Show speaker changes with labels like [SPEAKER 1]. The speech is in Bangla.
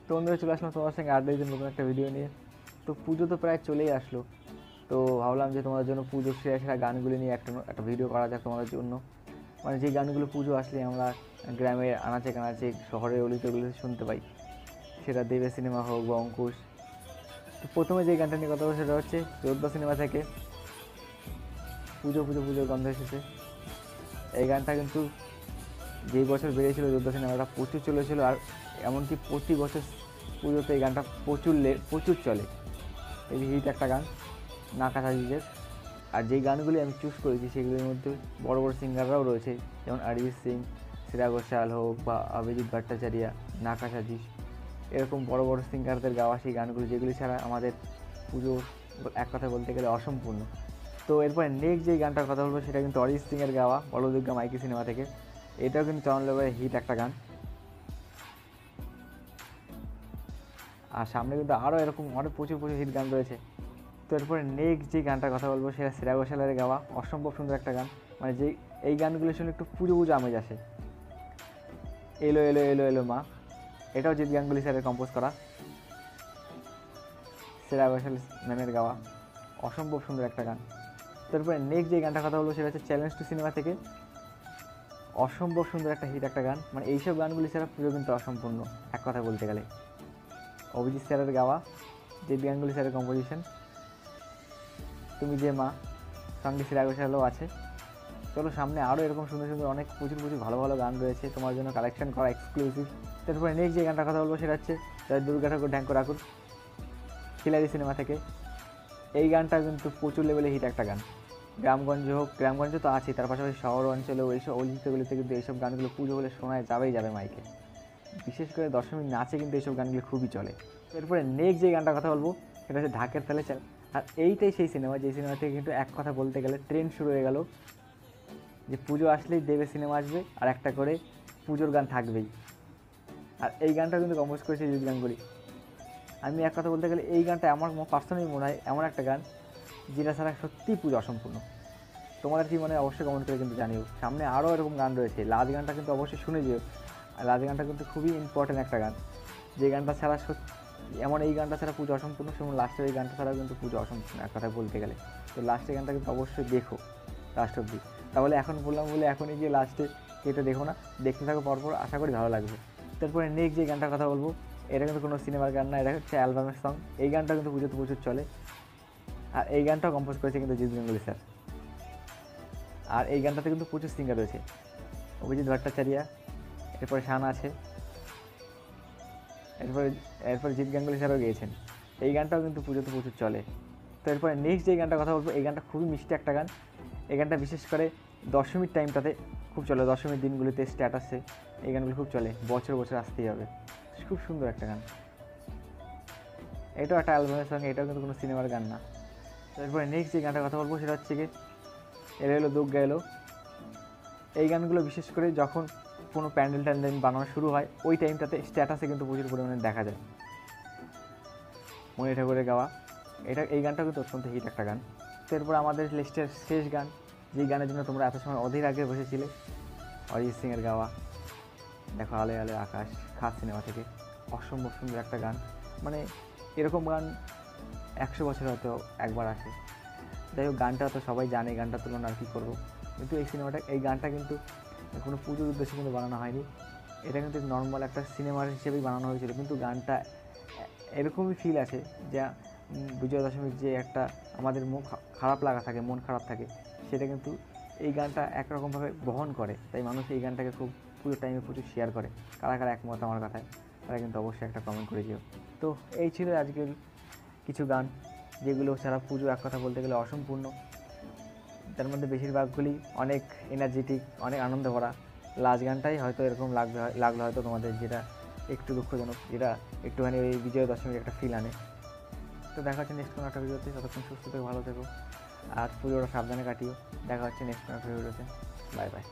[SPEAKER 1] তো বন্ধুরা চলে আসলাম তোমার সঙ্গে আড্ডার জন্য নতুন একটা ভিডিও নিয়ে। তো পুজো তো প্রায় চলেই আসলো, তো ভাবলাম যে তোমাদের জন্য পুজোর সেরা সেরা গানগুলি নিয়ে একটা একটা ভিডিও করা যাক তোমাদের জন্য। মানে যে গানগুলো পুজো আসলে আমরা গ্রামের আনাচে কানাচে শহরের অলিতে গলিতে শুনতে পাই, সেটা দেবে সিনেমা হোক বা অঙ্কুশ। তো প্রথমে যে গানটা নিয়ে কথা বলবো সেটা হচ্ছে যোদ্ধা সিনেমা থেকে পুজো পুজো পুজোর গন্ধ এসেছে। এই গানটা কিন্তু যেই বছর বেরিয়েছিল যোদ্ধা সিনেমাটা প্রচুর চলেছিল, আর এমনকি প্রতি বছর পুজোতে এই গানটা প্রচুর চলে। এই হিট একটা গান নাকা সাজিজের। আর যেই গানগুলি আমি চুজ করেছি সেগুলির মধ্যে বড় বড় সিঙ্গাররাও রয়েছে, যেমন অরিজিৎ সিং, শ্রেয়া ঘোষাল হোক বা অভিজিৎ ভট্টাচার্য, নাকা সাজিশ, এরকম বড় বড় সিঙ্গারদের গাওয়া সেই গানগুলি, যেগুলি ছাড়া আমাদের পুজো এক কথা বলতে গেলে অসম্পূর্ণ। তো এরপরে নেক্সট যেই গানটার কথা বলবো সেটা কিন্তু অরিজিৎ সিংয়ের গাওয়া বলদুর্গা মাইকি সিনেমা থেকে। এটাও কিন্তু চরণ লেভেলের হিট একটা গান। আর সামনে কিন্তু আরও এরকম আরও প্রচুর প্রচুর হিট গান রয়েছে। তো এরপরে নেক্সট যে গানটার কথা বলবো সেটা শ্রেয়া ঘোষালের গাওয়া অসম্ভব সুন্দর একটা গান। মানে যে এই গানগুলো শুনে একটু পুজো পুজো আমেজ আসে। এলো এলো এলো এলো মা, এটাও জিৎ গাঙ্গুলি স্যারের কম্পোজ করা, শ্রেয়া ঘোষাল ম্যামের গাওয়া অসম্ভব সুন্দর একটা গান। তারপরে নেক্সট যে গানটার কথা বলবো সেটা হচ্ছে চ্যালেঞ্জ টু সিনেমা থেকে, অসম্ভব সুন্দর একটা হিট একটা গান। মানে এইসব গানগুলি ছাড়া পুজো কিন্তু অসম্পূর্ণ এক কথা বলতে গেলে। অভিজিৎ স্যারের গাওয়া, জিৎ গাঙ্গুলি স্যারের কম্পোজিশন, তুমি যে মা, সঙ্গে শ্রেয়া ঘোষালও আছে। চলো সামনে আরও এরকম সুন্দর সুন্দর অনেক প্রচুর প্রচুর ভালো ভালো গান রয়েছে তোমার জন্য কালেকশন করা এক্সক্লুসিভ। তারপরে নেক্সট যে গানটার কথা বলবো সেটা হচ্ছে জয় দুর্গা ঠাকুর ঢ্যাঙ্কো রাকুর, খিলাড়ি সিনেমা থেকে। এই গানটা কিন্তু প্রচুর লেভেলে হিট একটা গান। গ্রামগঞ্জ হোক, গ্রামগঞ্জ তো আছেই, তার পাশাপাশি শহর অঞ্চলেও এইসব অলিতে কিন্তু এইসব গানগুলো পুজো হলে শোনায় যাবেই যাবে মাইকে। বিশেষ করে দশমীর নাচে কিন্তু এইসব গানগুলো খুবই চলে। এরপরে নেক্সট যে গানটার কথা বলবো সেটা হচ্ছে ঢাকের তালে চাল। আর এইটাই সেই সিনেমা, যে সিনেমা থেকে কিন্তু এক কথা বলতে গেলে ট্রেন্ড শুরু হয়ে গেল, যে পুজো আসলেই দেবে সিনেমা আসবে আর একটা করে পুজোর গান থাকবেই। আর এই গানটা কিন্তু কম্পোজ করেছে জিৎ গাঙ্গুলি। আমি এক কথা বলতে গেলে এই গানটা আমার পার্সোনালি মনে হয় এমন একটা গান যেটা ছাড়া সত্যিই পুজো অসম্পূর্ণ। তোমাদের কি মনে হয় অবশ্যই কমেন্ট করে কিন্তু জানিও। সামনে আরও এরকম গান রয়েছে, লাজ গানটা কিন্তু অবশ্যই শুনে যেও। আর লাজ গানটা কিন্তু খুবই ইম্পর্টেন্ট একটা গান, যে গানটা ছাড়া এমন এই গানটা ছাড়া পুজো অসম্পূর্ণ, সেমন লাস্টের এই গানটা ছাড়াও কিন্তু পুজো অসম্পূর্ণ এক কথা বলতে গেলে। তো লাস্টের গানটা কিন্তু অবশ্যই দেখো লাস্ট অব্দি। তাহলে এখন বললাম বলে এখনই গিয়ে লাস্টে কেটে দেখো না, দেখতে থাকো পরপর, আশা করি ভালো লাগবে। তারপরে নেক্সট যে গানটার কথা বলবো এটা কিন্তু কোনো সিনেমার গান না, এটা হচ্ছে অ্যালবামের সং। এই গানটা কিন্তু পুজোতে প্রচুর চলে, আর এই গানটাও কম্পোজ করেছে কিন্তু জিৎ গাঙ্গুলি স্যার। আর এই গানটাতে কিন্তু প্রচুর সিঙ্গার রয়েছে, অভিজিৎ ভট্টাচার্য, এরপরে শান আছে, এরপরে এরপরে জিৎ গাঙ্গুলি স্যারও গিয়েছেন। এই গানটাও কিন্তু পুজোতে প্রচুর চলে। তো এরপরে নেক্সট যে গানটার কথা বলবো এই গানটা খুবই মিষ্টি একটা গান। এই গানটা বিশেষ করে দশমীর টাইমটাতে খুব চলে, দশমীর দিনগুলিতে স্ট্যাটাসে এই গানগুলো খুব চলে, বছর বছর আসতেই হবে। খুব সুন্দর একটা গান, এটাও একটা অ্যালবামের সঙ্গে, এটাও কিন্তু কোনো সিনেমার গান না। তারপরে নেক্সট যে গানটার কথা বলবো সেটা হচ্ছে কি এলো এলো দুর্গা এলো। এই গানগুলো বিশেষ করে যখন কোনো প্যান্ডেল ট্যান্ডেল বানানো শুরু হয় ওই টাইমটাতে স্ট্যাটাসে কিন্তু প্রচুর পরিমাণে দেখা যায়। মণি ঠাকুরের গাওয়া এই গানটা কিন্তু অত্যন্ত হিট একটা গান। তো এরপর আমাদের লিস্টের শেষ গান, যেই গানের জন্য তোমরা এত সময় অধীর আগে বসেছিলে, অরিজিৎ সিংয়ের গাওয়া দেখো আলে আলে আকাশ, খাস সিনেমা থেকে। অসম্ভব সুন্দর একটা গান। মানে এরকম গান 100 বছর হয়তো একবার আসে। যাই হোক, গানটা তো সবাই জানে, গানটা তুলনা আর কী করবো। কিন্তু এই গানটা কিন্তু কোনো পুজোর উদ্দেশ্যে কিন্তু বানানো হয়নি, এটা কিন্তু নর্মাল একটা সিনেমার হিসেবেই বানানো হয়েছিল। কিন্তু গানটা এরকমই ফিল আছে যা বিজয়া দশমীর যে একটা আমাদের মুখ খারাপ লাগা থাকে, মন খারাপ থাকে, সেটা কিন্তু এই গানটা একরকমভাবে বহন করে। তাই মানুষ এই গানটাকে খুব পুজোর টাইমে প্রচুর শেয়ার করে। কারা কারা একমত আমার কথায় তারা কিন্তু অবশ্যই একটা কমেন্ট করে দিও। তো এই ছিল আজকের কিছু গান যেগুলো ছাড়া পুজো এক কথা বলতে গেলে অসম্পূর্ণ। তার মধ্যে বেশিরভাগগুলি অনেক এনার্জেটিক, অনেক আনন্দ ভরা। লাস্ট গানটাই হয়তো এরকম লাগলো হয়তো তোমাদের, যেটা একটু দুঃখজনক, যেটা একটুখানি ওই বিজয়া দশমীর একটা ফিল আনে। তো দেখা হচ্ছে নেক্সট কোনো একটা ভিডিওতে, ততক্ষণ সুস্থ থেকো, ভালো থেকো, আর পুজোটা সাবধানে কাটিও। দেখা হচ্ছে নেক্সট কোনো একটা ভিডিওতে। Bye bye.